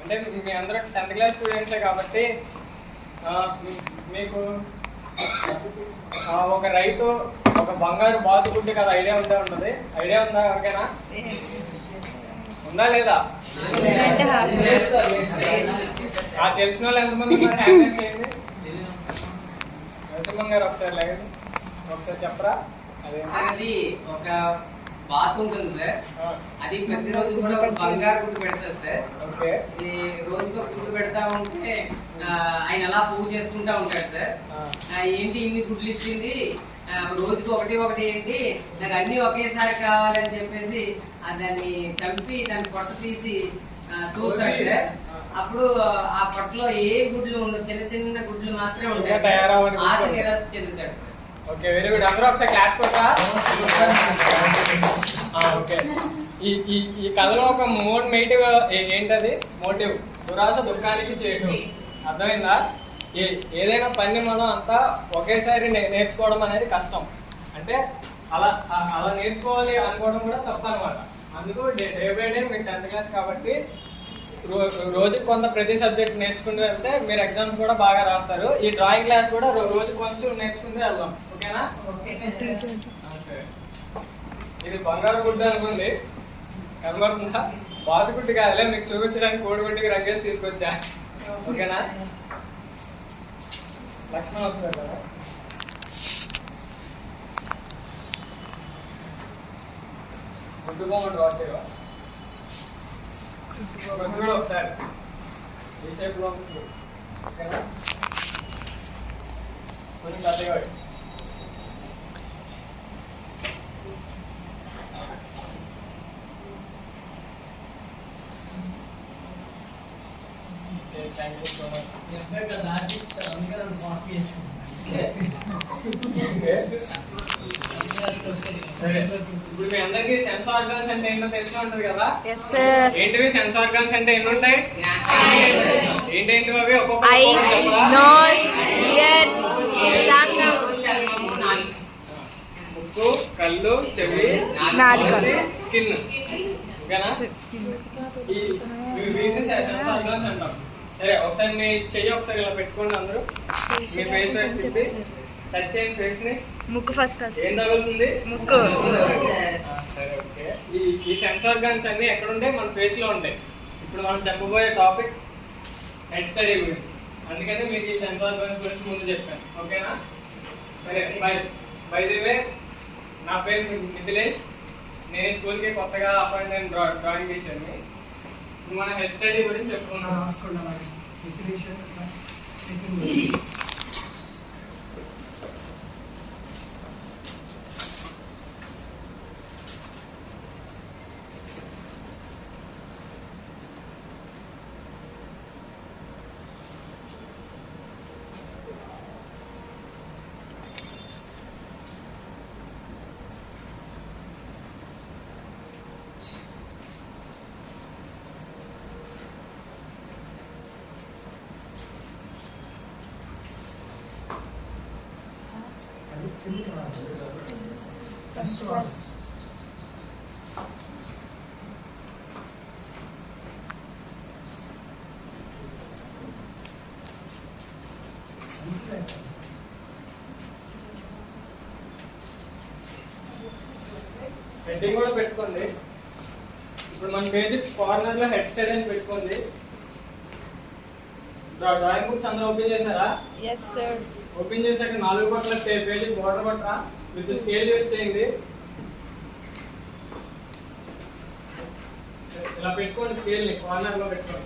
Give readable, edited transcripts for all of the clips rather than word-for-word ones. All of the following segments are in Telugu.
అంటే మీ అందరూ 10th క్లాస్ స్టూడెంట్సే కాబట్టి మీకు ఒక రైతు ఒక బంగారు బాతుగుడ్డు కదా ఐడియా ఉంటుంది. ఐడియా ఉందా ఎవరికైనా? ఉందా లేదా? తెలిసిన వాళ్ళు ఎంతమంది ఉన్నారు? హ్యాండ్ చేయండి. నరసింహం గారు ఒకసారి లేదు, ఒకసారి చెప్పరా? అది ఒక బాత్ ఉంటుంది సార్. అది ప్రతిరోజు కూడా బంగారు గుడ్డు పెడతారు సార్. ఇది రోజుకు ఒక గుడ్డు పెడతా ఉంటే ఆయన అలా పూజ చేసుకుంటా ఉంటాడు సార్. ఏంటి ఇన్ని గుడ్లు ఇచ్చింది, రోజుకి ఒకటి ఏంటి, నాకు అన్ని ఒకేసారి కావాలని చెప్పేసి దాన్ని చంపి దాన్ని పొట్ట తీసి చూస్తాడు సార్. అప్పుడు ఆ పొట్టలో ఏ గుడ్లు ఉండవు, చిన్న చిన్న గుడ్లు మాత్రమే ఉంటాయి. ఆశ నిరాశ చెందుతాడు సార్. Okay, very good. అందరూ ఒకసారి క్లాస్ కొట్టా. ఓకే, ఈ కథలో ఒక మోటివ్ ఏంటది? మోటివ్ దురాశ దుఃఖానికి చేయటం. అర్థమైందా? ఏదైనా పని మనం అంతా ఒకేసారి నేర్చుకోవడం అనేది కష్టం. అంటే అలా నేర్చుకోవాలి అనుకోవడం కూడా తప్పు అనమాట. అందుకు డే బై డే మీకు 10th క్లాస్ కాబట్టి రోజుకి కొంత ప్రతి సబ్జెక్ట్ నేర్చుకుంటూ వెళ్తే మీరు ఎగ్జామ్స్ కూడా బాగా రాస్తారు. ఈ డ్రాయింగ్ క్లాస్ కూడా రోజు కొంచెం నేర్చుకుంటూ వెళ్దాం. ఓకేనా? ఇది బంగారు గుడ్డు అనుకుంది, కనబడుతుందా? బాతుగుడ్డు కాదులే, మీకు చూపించడానికి కోడిగుడ్డుకి రంగేసి తీసుకొచ్చా. ఓకేనా? లక్ష్మణ్ ఒకసారి కదా, గుడ్డు బొమ్మను రావట్లేవా? కూడా ఒకసారి ఏ షేప్ లో ఉంటుంది. ఓకేనా? కొంచెం పెద్దగా థ్యాంక్ యూ సో మచ్. ఇప్పుడు మీ అందరికి సెన్స్ ఆర్గాన్స్ అంటే ఏంటో తెలిసి ఉంటది కదా? ఏంటివి సెన్స్ ఆర్గాన్స్ అంటే ఎన్ని ఉంటాయి? ఏంటేంటి అవి? ఒక్కొక్క ముక్కు, కళ్ళు, చెవి, స్కిన్. ఓకేనా? వీటిని సెన్స్ ఆర్గాన్స్ అంటాం. సరే, ఒకసారి మీ చెయ్యి ఒకసారి ఇలా పెట్టుకోండి. అందరూ మీ ఫేస్ పెట్టి టచ్ చేయండి ఫేస్ ని. ముక్కు ఫస్ట్ ఏం తగులుతుంది? ముక్కు. సరే, ఓకే. ఈ సెన్స్ ఆర్గాన్స్ అన్ని ఎక్కడ ఉంటాయి? మన ఫేస్ లో ఉంటాయి. ఇప్పుడు మనం చెప్పబోయే టాపిక్ హెడ్ స్టడీ గురించి. అందుకని మీకు ఈ సెన్స్ ఆర్గాన్స్ గురించి ముందు చెప్పాను. ఓకేనా? సరే, బై ది వే, నా పేరు మిథిలేష్. నేను స్కూల్కి కొత్తగా అపాయింట్ అయిన డ్రాయింగ్ టీచర్ని. మన హెడ్ స్టడీ గురించి చెప్పుకున్నాం. హెడ్డింగ్ కూడా పెట్టుకోండి. ఇప్పుడు మన పేజ్ కార్నర్ లో హెడ్ స్టైల్ అని పెట్టుకోండి. డ్రాయింగ్ బుక్స్ అందరూ ఓపెన్ చేశారా? yes sir. ఓపెన్ చేశాక 4 పక్కల పేజ్ బోర్డర్ కొట్టా విత్ స్కేల్ యూస్ చేయండి. ఇలా పెట్టుకోండి, స్కేల్ ని కార్నర్ లో పెట్టుకోండి.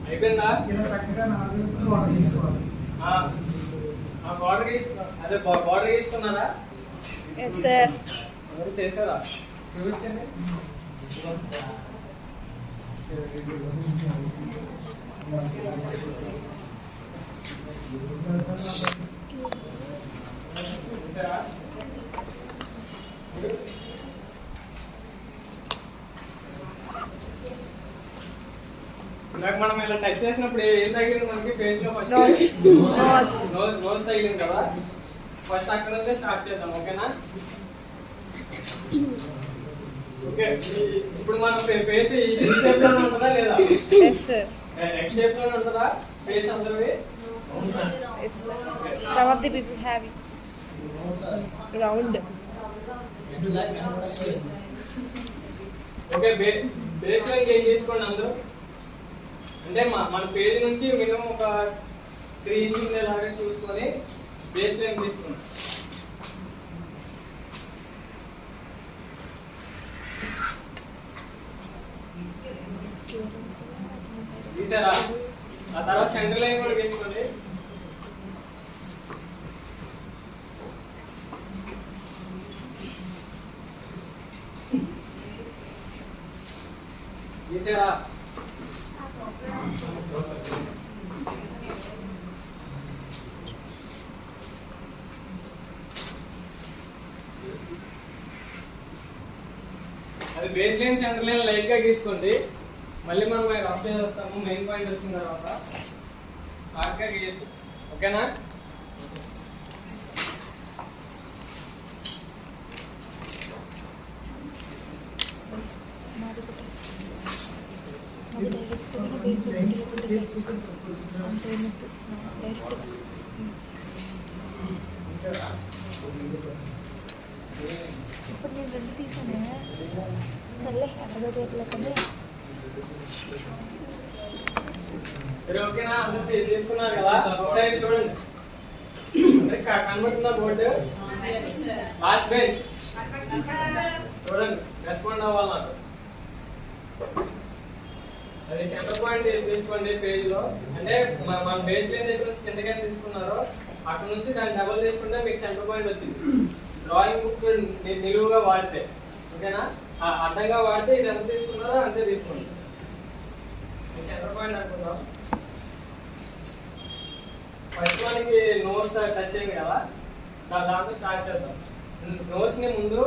అయిపోయిందా? బార్డర్ అదే బార్డర్ తీసుకున్నారా? చేశారా? చూపించండి. ఇందాక మనం ఇలా టచ్ చేసినప్పుడు ఏం తగిలింది మనకి ఫేస్ లో? ఫస్ట్ నోస్ తగిలింది కదా. ఫస్ట్ అక్కడ నుంచే స్టార్ట్ చేద్దాం. ఓకేనా? ఓకే. ఇప్పుడు మనం ఫేస్ ఈ షేప్ లోనే ఉంటుందా లేదా? ఎక్స్ షేప్ లోనే ఉంటుందా ఫేస్ అందరివి? Some of the people have it round. Okay. Base line ఏం చేసుకోండి అందరూ. అంటే మన పేజ్ నుంచి మినిమం ఒక 3 ఇంచ్ ఉండేలాగా చూసుకొని బేస్ లైన్ తీసుకోండి. తీసారా? ఆ తర్వాత సెంటర్ లైన్ కూడా తీసుకోండి. తీసారా? అది base line centre line light గా గీసుకోండి. మళ్ళీ మనం రఫ్ చేస్తాము. మెయిన్ పాయింట్ వచ్చిన తర్వాత హార్డ్ గా గీయద్దు. ఓకేనా? ఇప్పుడు నేను 2 తీసాను. సర్లే అదో చేతులకనే. ఓకేనా? అందరూ తీసుకున్నారు కదా. ఒకసారి చూడండి. కనబడుతుందా బోర్డు? లాస్ట్ బెంచ్ చూడండి. రెస్పాండ్ అవ్వాలి నాకు. అది సెంటర్ పాయింట్ తీసుకోండి పేజ్ లో. అంటే మన బేస్ లైన్ దగ్గర నుంచి కిందకైనా తీసుకున్నారో అక్కడ నుంచి దాన్ని డబుల్ తీసుకుంటే మీకు సెంటర్ పాయింట్ వచ్చింది. డ్రాయింగ్ బుక్ నిలువుగా వాడితే. ఓకేనా? అడ్డంగా వాడితే ఇది ఎంత తీసుకున్నారో అంతే తీసుకోండి. సెంటర్ పాయింట్ అనుకుందాం. ఫస్ట్ మనకి నోట్స్ టచ్ అయింది కదా. దాంతో స్టార్ట్ చేద్దాం. నోట్స్ ని ముందు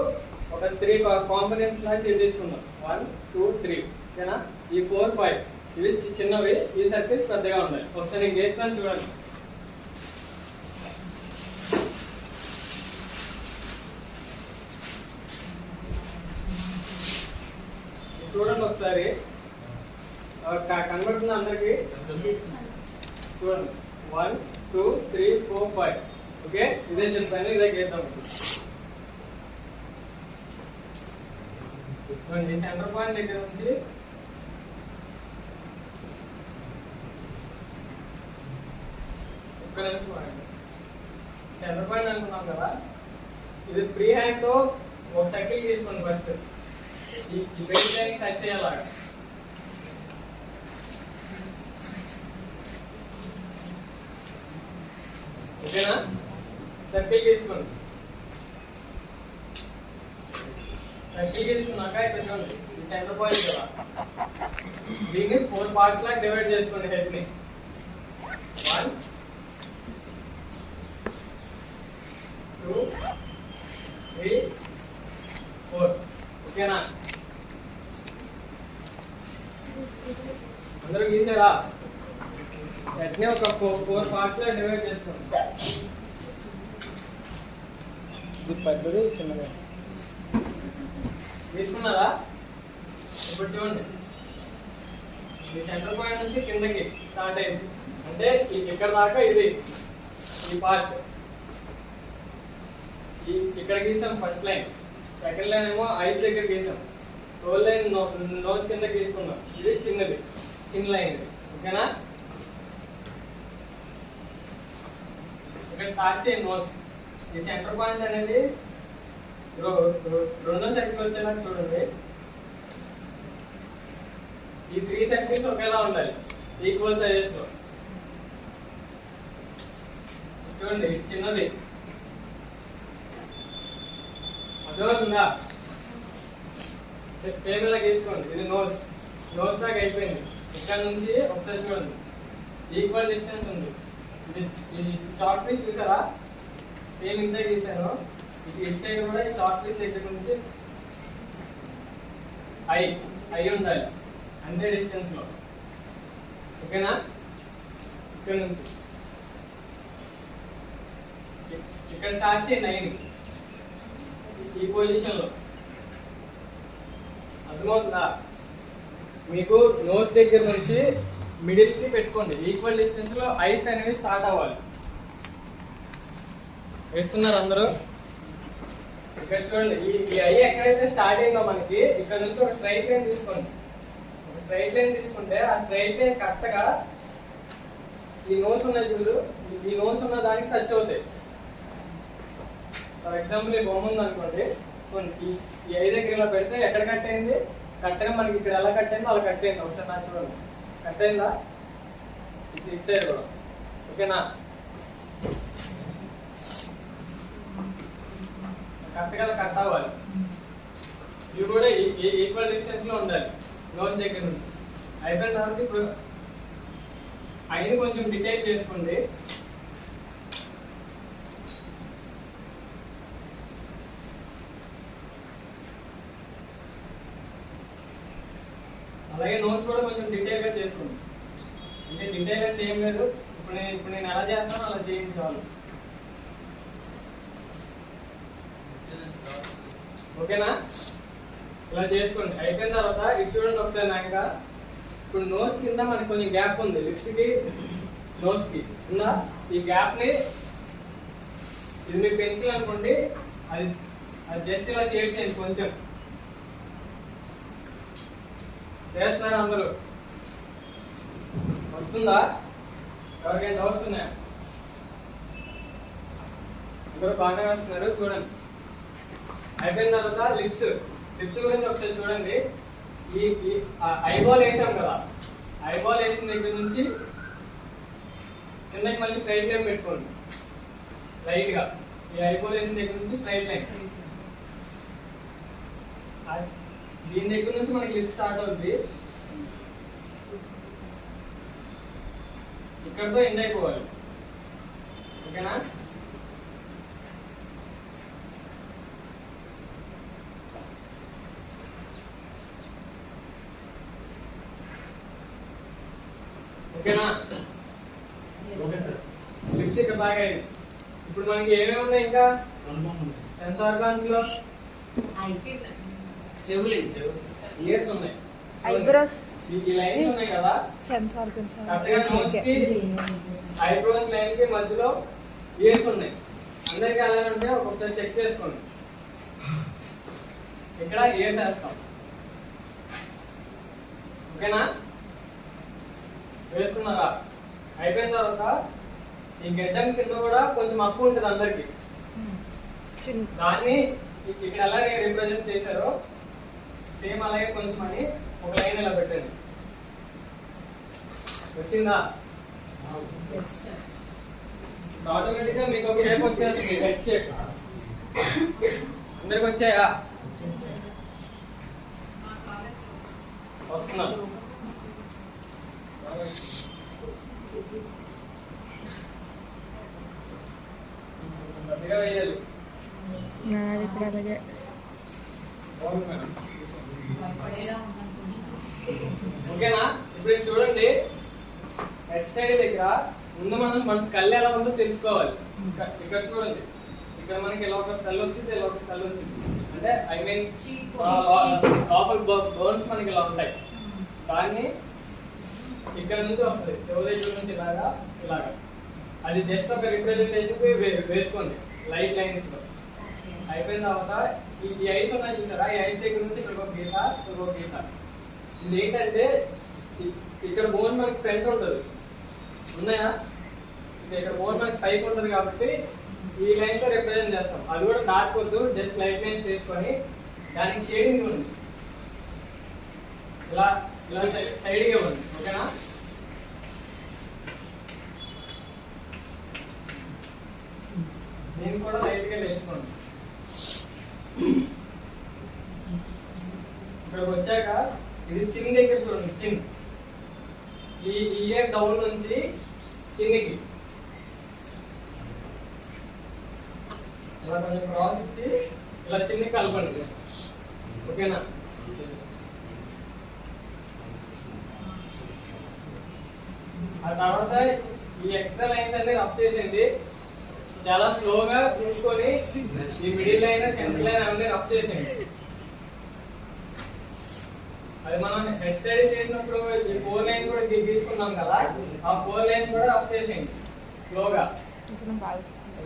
ఒక 3 కాంపోనెంట్స్ లాగా తీసుకుందాం. 1 2 3. ఓకేనా? ఈ 4 5 ఇవి చిన్నవి. ఈ సర్కిల్స్ పెద్దగా ఉన్నాయి. ఒకసారి నేను చేసినాను చూడండి. చూడండి ఒకసారి. కనబడుతుంది అందరికి? చూడండి. 1 2 3 4 5. ఓకే. ఇదే చెప్పాను. ఇదే గీద్దాం. సెంటర్ పాయింట్ దగ్గర నుంచి ఒక్క నిమిషం సెంటర్ పాయింట్ అనుకున్నాం కదా. ఇది ఫ్రీ హ్యాండ్ తో ఒక సర్కిల్ తీసుకోండి. ఫస్ట్ ఈ బేస్ లైన్ టచ్ చేయాలి. ఓకేనా? సర్కిల్ తీసుకోండి. సర్కిల్ తీసుకున్నాక ఇక్కడ చూడండి. ఈ సెంటర్ పాయింట్ కదా. దీన్ని 4 పార్ట్స్ లాగా డివైడ్ చేసుకోండి. హెడ్ ని 1 2 3 4. ఓకేనా? అందరూ గీసారా? హెడ్ ని ఒక 4 పార్ట్స్ లాగా డివైడ్ చేసుకోండి. ఇది పెద్దది చిన్నది. తీసుకున్నారా? ఇప్పుడు చూడండి. ఈ సెంటర్ పాయింట్ నుంచి కిందకి స్టార్ట్ అయింది అంటే ఇక్కడ దాకా ఇది ఈ పార్ట్ ఇక్కడ గీసాం ఫస్ట్ లైన్, సెకండ్ లైన్ ఏమో ఐస్ దగ్గర గీసాం, థర్డ్ లైన్ నోస్ కింద గీసుకున్నాం. ఇది చిన్నది, చిన్న లైన్ ఇది. ఓకేనా? ఇక్కడ స్టార్ట్ చేయండి నోస్. ఈ సెంటర్ పాయింట్ అనేది రెండో సర్కిల్ వచ్చేలాగా చూడండి. ఈ 3 సర్కిల్స్ ఒకేలా ఉండాలి, ఈక్వల్ సైజెస్ లో. చూడండి ఇది చిన్నది, అర్థమవుతుందా? సేమ్ ఇలా గీసుకోండి. ఇది నోస్, నోస్ దాకా అయిపోయింది. ఇక్కడ నుంచి ఒకసారి చూడండి, ఈక్వల్ డిస్టెన్స్ ఉంది. ఇది చాక్ పీస్ చూసారా? సేమ్ ఇంతే గీసాను. ఇది ఇటు సైడ్ కూడా ఈ చాక్ పీస్ దగ్గర నుంచి ఐ ఉండాలి అంతే డిస్టెన్స్ లో. ఓకేనా? ఇక్కడ నుంచి ఇక్కడ స్టార్ట్ చేయండి 9 ఈ పొజిషన్ లో. అర్థమవుతుందా? మీకు నోస్ దగ్గర నుంచి మిడిల్ కి పెట్టుకోండి. ఈక్వల్ డిస్టెన్స్ లో ఐస్ అనేవి స్టార్ట్ అవ్వాలి. వేస్తున్నారు అందరూ? ఇక్కడ చూడండి, ఈ ఐ ఎక్కడైతే స్టార్ట్ అయిందో మనకి ఇక్కడ నుంచి ఒక స్ట్రైట్ లైన్ తీసుకోండి. ఒక స్ట్రైట్ లైన్ తీసుకుంటే ఆ స్ట్రైట్ లైన్ కరెక్ట్ గా ఈ నోస్ ఉన్న చూడు, ఈ నోస్ ఉన్న దానికి టచ్ అవుతాయి. ఫర్ ఎగ్జాంపుల్ ఈ బొమ్మ ఉంది అనుకోండి, ఈ ఐ దగ్గర ఇలా పెడితే ఎక్కడ కట్ అయింది? కరెక్ట్ గా మనకి ఇక్కడ ఎలా కట్ అయిందో అలా కట్ అయింది. ఒకసారి నా చూడండి, కట్ అయిందా? ఇటు సైడ్ కూడా. ఓకేనా? కరెక్ట్ గా కట్ అవ్వాలి. ఇవి కూడా ఈక్వల్ డిస్టెన్స్ లో ఉండాలి నోస్ దగ్గర నుంచి. అయిపోయిన తర్వాత ఇప్పుడు ఐని కొంచెం డిటైల్ చేసుకోండి. అలాగే నోట్స్ కూడా కొంచెం డీటెయిల్ గా చేసుకోండి. అంటే డీటెయిల్ అంటే ఏం లేదు, ఇప్పుడు నేను ఎలా చేస్తానో అలా చేయండి చాలు. ఓకేనా? ఇలా చేసుకోండి. అయిపోయిన తర్వాత ఇటు చూడండి ఒకసారి నాక. ఇప్పుడు నోస్ కింద మనకి కొంచెం గ్యాప్ ఉంది, లిప్స్ కి నోస్ కి ఉందా? ఈ గ్యాప్ ని, ఇది మీ పెన్సిల్ అనుకోండి, అది జస్ట్ ఇలా షేడ్ చేయండి. కొంచెం చేస్తున్నారు అందరూ? వస్తుందా? ఎవరికైనా డౌట్స్ ఉన్నాయా? అందరూ బాగానే వస్తున్నారు. చూడండి అయిపోయిన తర్వాత లిప్స్ గురించి ఒకసారి చూడండి. ఈ ఐబాల్ వేసాం కదా, ఐబాల్ వేసిన దగ్గర నుంచి కిందకి మళ్ళీ స్ట్రైట్ లైన్ పెట్టుకోండి. రైట్ గా ఈ ఐబాల్ వేసిన దగ్గర నుంచి స్ట్రైట్ లైన్. దీని దగ్గర నుంచి మనకి లిప్ స్టార్ట్ అవుతుంది, ఇక్కడతో ఎండ్ అయిపోవాలి. ఓకేనా? ఓకేనా? లిప్స్ ఇక్కడ బాగా అయింది. ఇప్పుడు మనకి ఏమేమి ఉన్నాయి ఇంకా సెన్స్ ఆర్గాన్స్ లో? చెవులు, ఇయర్స్ ఉన్నాయి, ఐబ్రోస్, ఈ లైన్స్ ఉన్నాయి కదా, సెన్స్ ఆర్గన్స్, కరెక్ట్ గా నోస్ కి ఐబ్రోస్ లైన్ కి మధ్యలో ఇయర్స్ ఉన్నాయి. అందరికి అలానే ఉంటే ఒకసారి చెక్ చేసుకోండి. ఇక్కడ ఇయర్స్ వేస్తాం. ఓకేనా? వేసుకున్నారా? అయిపోయిన తర్వాత ఈ గడ్డం కింద కూడా కొంచెం అప్పు ఉంటుంది అందరికి. దాన్ని ఇక్కడ అలాగే రిప్రజెంట్ చేశారో సేమ్ అలాగే కొంచెం అని ఒక లైన్ ఇలా పెట్టండి. వచ్చిందా? ఆటోమేటిక్ గా మీకు ఒక షేప్ వచ్చేస్తుంది, హెడ్ షేప్. అందరికి వచ్చాయా? వస్తున్నా. గట్టిగా వేయాలి. ఇప్పుడు అలాగే ఓకేనా? ఇప్పుడు ఇది చూడండి, హెడ్ స్టైల్ దగ్గర ముందు మన స్కల్ ఎలా ఉందో తెలుసుకోవాలి. ఇక్కడ చూడండి, ఇక్కడ మనకి ఇలా ఒక స్కల్ వచ్చింది, ఇలా ఒక స్కల్ వచ్చింది. అంటే ఐ మీన్ లోపల బోన్స్ మనకి ఇలా ఉంటాయి. దాన్ని ఇక్కడ నుంచి వస్తుంది, చెవు దగ్గర నుంచి ఇలాగా ఇలాగా. అది జస్ట్ ఒక రిప్రజెంటేషన్ వేసుకోండి లైట్ లైన్స్ లో. అయిపోయిన తర్వాత ఈ ఐస్ ఉన్నాయి చూసారా, ఈ ఐస్ దగ్గర నుంచి ఇక్కడ ఒక గీత, ఇక్కడ ఒక గీత. ఇది ఏంటంటే ఇక్కడ బోన్ మనకి ఫ్రంట్ ఉంటుంది, ఉన్నాయా? ఇక్కడ బోన్ మనకి పైకి ఉంటుంది కాబట్టి ఈ లైన్ తో రిప్రజెంట్ చేస్తాం. అది కూడా డార్క్ వద్దు, జస్ట్ లైట్ లైన్స్ చేసుకొని దానికి షేడింగ్ ఉంది, ఇలా ఇలా సైడ్ గా ఉంది. ఓకేనా? దీన్ని కూడా లైట్ గా వేసుకోండి. ఇక్కడికి వచ్చాక ఇది చిన్ దగ్గర చూడండి, చిన్. ఈ ఇయర్ డౌన్ నుంచి చిన్నికి ఇలా కొంచెం క్రాస్ ఇచ్చి ఇలా చిన్నికి కలపండి. ఓకేనా? ఆ తర్వాత ఈ ఎక్స్ట్రా లైన్స్ అన్ని రఫ్ చేసేయండి. చాలా స్లోగా తీసుకొని ఈ మిడిల్ లైన్, సెంటర్ లైన్ అన్ని రఫ్ చేసేయండి. అది మనం హెడ్ స్టడీ చేసినప్పుడు ఈ 4 లైన్ కూడా తీసుకున్నాం కదా, ఆ 4 లైన్ కూడా రఫ్ చేసేయండి స్లోగా.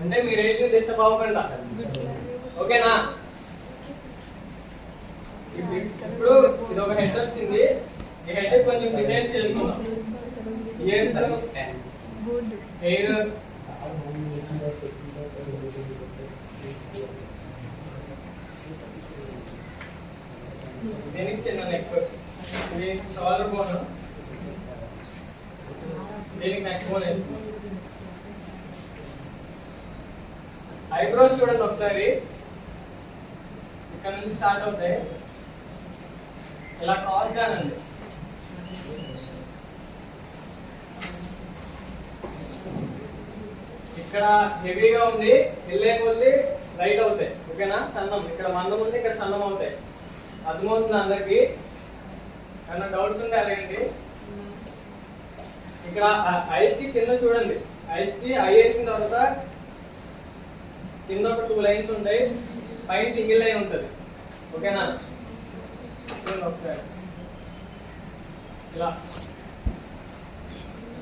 అంటే మీరు ఏది డిస్టర్బ్ అవ్వకుండా. ఓకేనా? ఇప్పుడు ఇది ఒక హెడ్ వచ్చింది, ఈ హెడ్ కొంచెం డీటెయిల్స్ చేసుకుందాం. ఇయర్స్, హెయిర్, దీనికి చిన్న నెక్, ఇది షోల్డర్ బోన్, దీనికి నెక్ బోన్ వేసుకున్నాం. ఐబ్రోస్ చూడండి ఒకసారి, ఇక్కడ నుంచి స్టార్ట్ అవుతాయి, ఇలా క్రాస్ గానండి. ఇక్కడ హెవీగా ఉంది, వెళ్ళే కొద్ది లైట్ అవుతాయి. ఓకేనా? సన్నం, ఇక్కడ మందం ఉంది, ఇక్కడ సన్నం అవుతాయి. అర్థమవుతుంది అందరికి? ఏమైనా డౌట్స్ ఉంటే అడగండి. ఇక్కడ ఐస్ కి కింద చూడండి, ఐస్ కి ఐ వేసిన తర్వాత కింద ఒక 2 లైన్స్ ఉంటాయి, పైన సింగిల్ లైన్ ఉంటుంది. ఓకేనా? ఒకసారి ఇలా.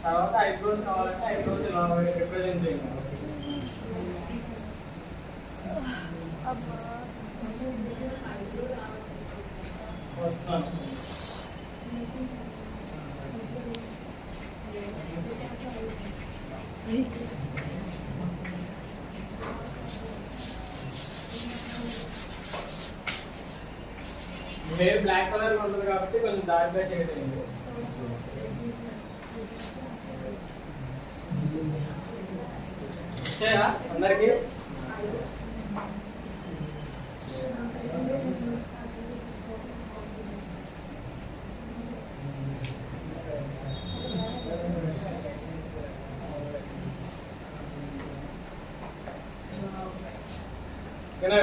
తర్వాత ఐబ్రోస్ కావాలంటే ఐబ్రోస్ ఇలా రిప్రజెంట్ చేయండి. వస్తున్నాను. హెయిర్ బ్లాక్ కలర్ ఉంటుంది కాబట్టి కొంచెం డార్క్ గా చేయడం. వచ్చాయా అందరికి?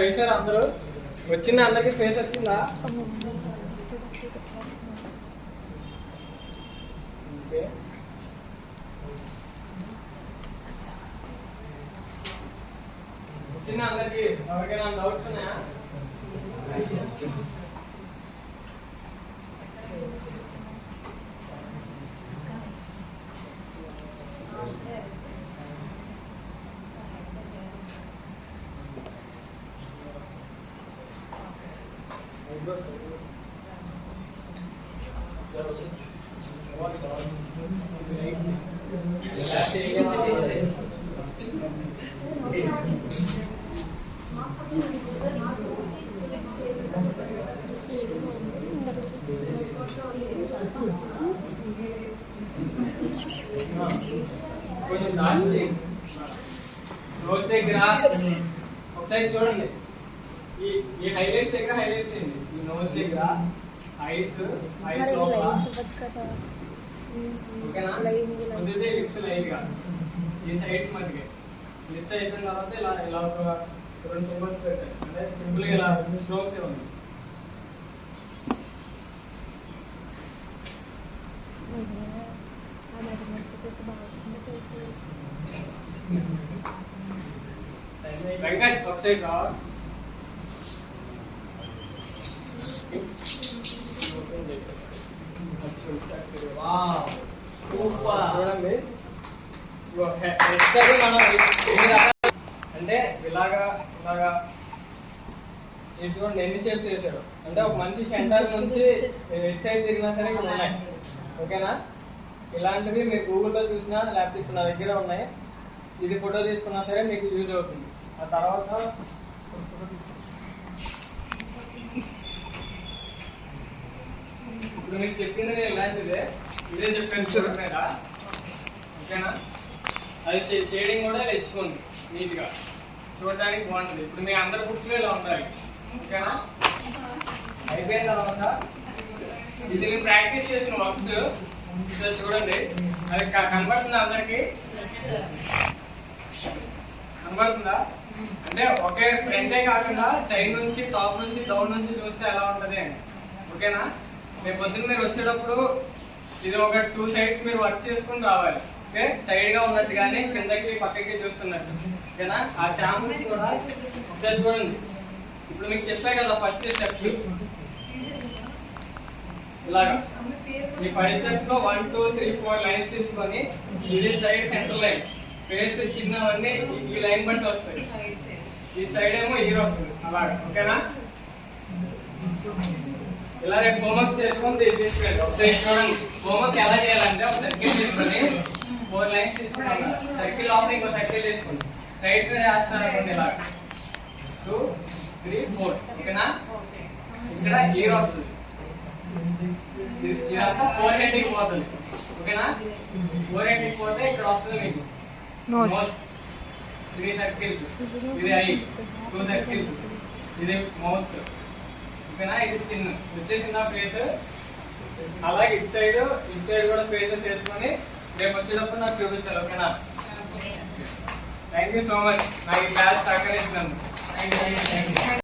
వేసారా అందరూ? వచ్చిందా అందరికి? ఫేస్ వచ్చిందా? ఓకే. వచ్చిందా అందరికి? ఎవరికైనా డౌట్స్ ఉన్నాయా? కొంచెం దాచి నోస్ దగ్గర ఒకసారి చూడండి, ఈ హైలైట్స్ దగ్గర హైలైట్ చేయండి. ఈ నోస్ దగ్గర ఐస్ లోపల. ఓకేనా? కుదిరితే లిప్స్ లైట్ గా, ఈ సైడ్స్ మధ్యకి. లిప్స్ అయిపోయిన తర్వాత ఇలా ఇలా ఒక 2 సింబల్స్ పెట్టాలి, అంటే సింపుల్ గా ఇలా స్ట్రోక్స్ ఇవ్వండి. వెంకట్ ఒక సైడ్ రా. వావ్, నెక్స్ట్ అది మనం ఇన్ని రకాల అంటే ఇలాగా ఇలాగా ఇది చూడండి ఎన్ని షేప్స్ చేశాడు. అంటే ఒక మనిషి సెంటర్ నుంచి ఎట్ సైడ్ తిరిగినా సరే ఇక్కడ ఉన్నాయి. ఓకేనా? ఇలాంటివి మీరు గూగుల్లో చూసినా లేకపోతే ఇప్పుడు నా దగ్గర ఉన్నాయి. ఇది ఫోటో తీసుకున్నా సరే మీకు యూజ్ అవుతుంది. ఆ తర్వాత ఇప్పుడు మీకు చెప్పింది నేను ఇలాంటిదే, ఇదే చెప్పాను చూడండి మీద. ఓకేనా? అది షేడింగ్ కూడా ఇలా ఇచ్చుకోండి నీట్గా, చూడడానికి బాగుంటుంది. ఇప్పుడు మీ అందరి బుక్స్లో ఇలా ఉంటాయి. ఓకేనా? అయిపోయిన తర్వాత ఇది నేను ప్రాక్టీస్ చేసిన వర్క్స్ చూడండి. అది కనబడుతుందా అందరికి? కనబడుతుందా? అంటే ఒకే ఫ్రంటే కాకుండా సైడ్ నుంచి టాప్ నుంచి డౌన్ నుంచి చూస్తే ఎలా ఉంటది అని. ఓకేనా? రేపు పొద్దున్న మీరు వచ్చేటప్పుడు ఇది ఒక 2 సైడ్స్ మీరు వర్క్ చేసుకుని రావాలి. ఓకే? సైడ్ గా ఉన్నట్టు కానీ కిందకి పక్కకి చూస్తున్నట్టు. ఓకేనా? ఆ శాంపుల్స్ కూడా ఒకసారి చూడండి. ఇప్పుడు మీకు చెప్పే కదా ఫస్ట్ స్టెప్స్ ఇలాగా. ఈ 5 స్టెప్స్ లో 1 2 3 4 లైన్స్ తీసుకొని ఇది సైడ్ సెంటర్ లైన్, ఫేస్ చిన్నవన్నీ ఈ లైన్ బట్టి వస్తాయి. ఈ సైడ్ ఏమో హీరో వస్తుంది అలాగా. ఓకేనా? ఇలా రేపు హోంవర్క్ చేసుకొని తీసుకెళ్ళండి. ఒకసారి చూడండి హోంవర్క్ ఎలా చేయాలంటే ఒక సర్కిల్ తీసుకొని 4 లైన్స్ తీసుకున్నాం. సర్కిల్ లోపల ఇంకో సర్కిల్ తీసుకోండి. సైడ్ చేస్తున్నారు అనుకోండి ఇలా 2 3 4. ఓకేనా? ఇక్కడ హీరో వస్తుంది. ఇదంతా 4 హెడ్కి పోతుంది. ఓకేనా? 4 హెడ్కి పోతే ఇక్కడ వస్తుంది మీకు నోస్ 3 సర్కిల్స్, ఇది ఐ 2 సర్కిల్స్, ఇది మౌత్. ఓకేనా? ఇది చిన్న వచ్చేసిందా ఫేస్. అలాగే ఇటు సైడ్ కూడా ఫేసెస్ వేసుకొని రేపు వచ్చేటప్పుడు నాకు చూపించాలి. ఓకేనా? థ్యాంక్ యూ సో మచ్ నాకు ఈ క్లాస్ సహకరించినందుకు.